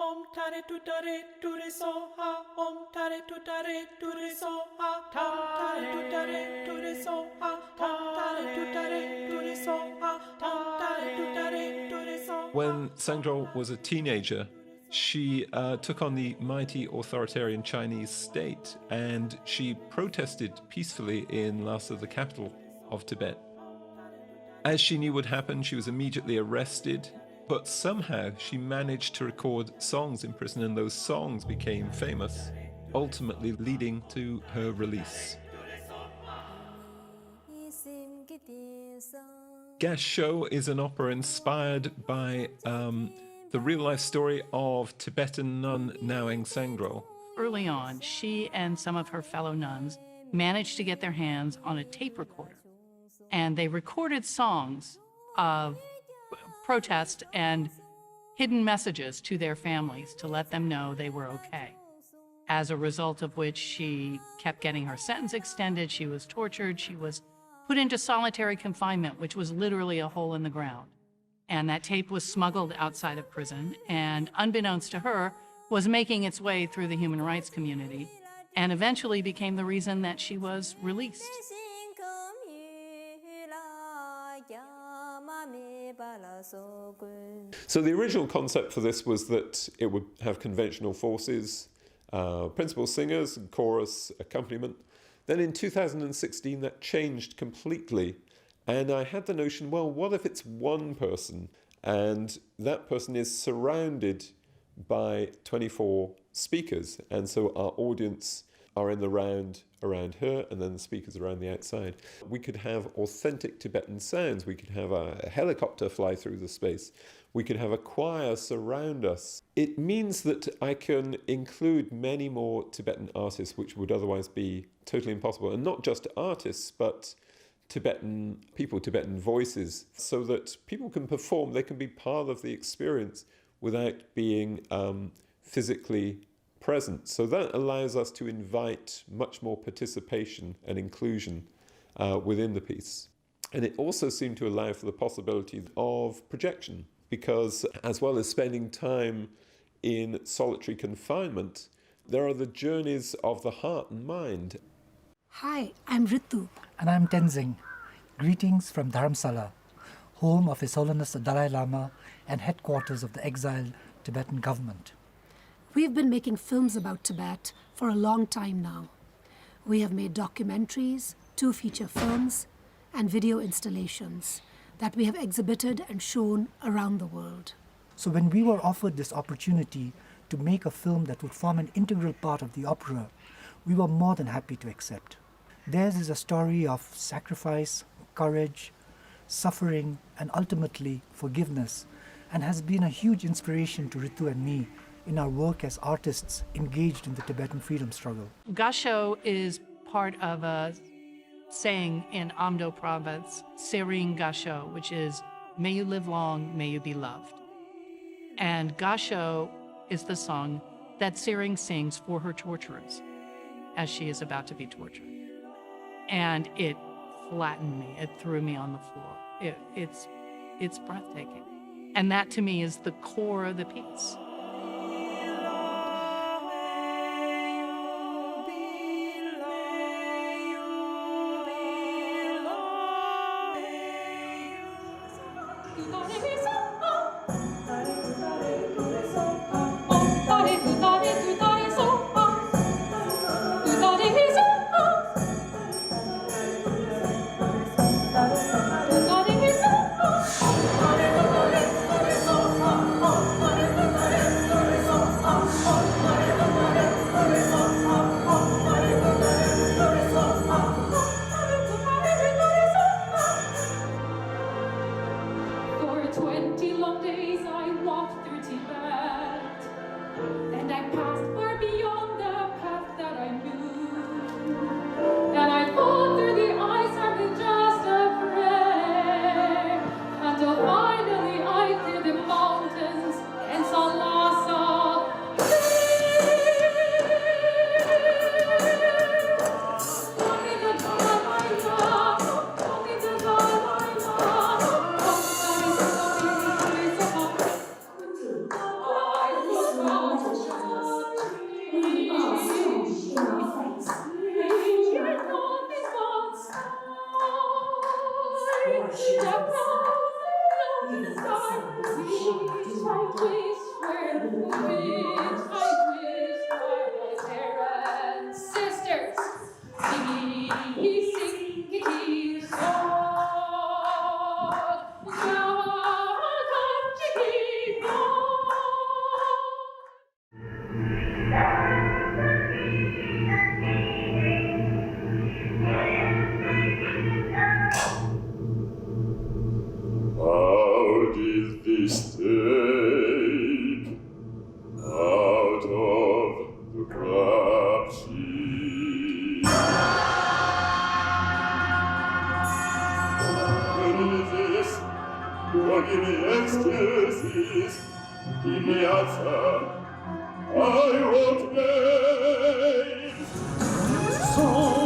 Om tare tutare ture so ha. Om tare tutare ture so ha. Om tare tutare ture so ha. Om tare tutare ture so ha. Om tare tutare ture so. When Sangzhou was a teenager, she took on the mighty authoritarian Chinese state, and she protested peacefully in Lhasa, the capital of Tibet. As she knew would happen, she was immediately arrested, but somehow she managed to record songs in prison, and those songs became famous, ultimately leading to her release. Gasho is an opera inspired by the real-life story of Tibetan nun Nawang Sangdrol. Early on, she and some of her fellow nuns managed to get their hands on a tape recorder, and they recorded songs of protest and hidden messages to their families to let them know they were okay. As a result of which, she kept getting her sentence extended, she was tortured, she was put into solitary confinement, which was literally a hole in the ground. And that tape was smuggled outside of prison, and unbeknownst to her, was making its way through the human rights community, and eventually became the reason that she was released. So the original concept for this was that it would have conventional forces, principal singers, chorus, accompaniment. Then in 2016 that changed completely, and I had the notion, well, what if it's one person and that person is surrounded by 24 speakers, and so our audience are in the round around her, and then the speakers around the outside. We could have authentic Tibetan sounds. We could have a helicopter fly through the space. We could have a choir surround us. It means that I can include many more Tibetan artists, which would otherwise be totally impossible. And not just artists, but Tibetan people, Tibetan voices, so that people can perform, they can be part of the experience without being physically present. So that allows us to invite much more participation and inclusion within the piece. And it also seemed to allow for the possibility of projection, because as well as spending time in solitary confinement, there are the journeys of the heart and mind. Hi, I'm Ritu. And I'm Tenzing. Greetings from Dharamsala, home of His Holiness the Dalai Lama and headquarters of the exiled Tibetan government. We've been making films about Tibet for a long time now. We have made documentaries, 2 feature films, and video installations that we have exhibited and shown around the world. So when we were offered this opportunity to make a film that would form an integral part of the opera, we were more than happy to accept. Theirs is a story of sacrifice, courage, suffering, and ultimately forgiveness, and has been a huge inspiration to Ritu and me in our work as artists engaged in the Tibetan freedom struggle. Gasho is part of a saying in Amdo province, Sering Gasho, which is, may you live long, may you be loved. And Gasho is the song that Sering sings for her torturers as she is about to be tortured. And it flattened me, it threw me on the floor. It's breathtaking. And that to me is the core of the piece. Sisters, sing How did this take out of the crab sea? What is this? Don't give me excuses. Give me answer. I won't name. so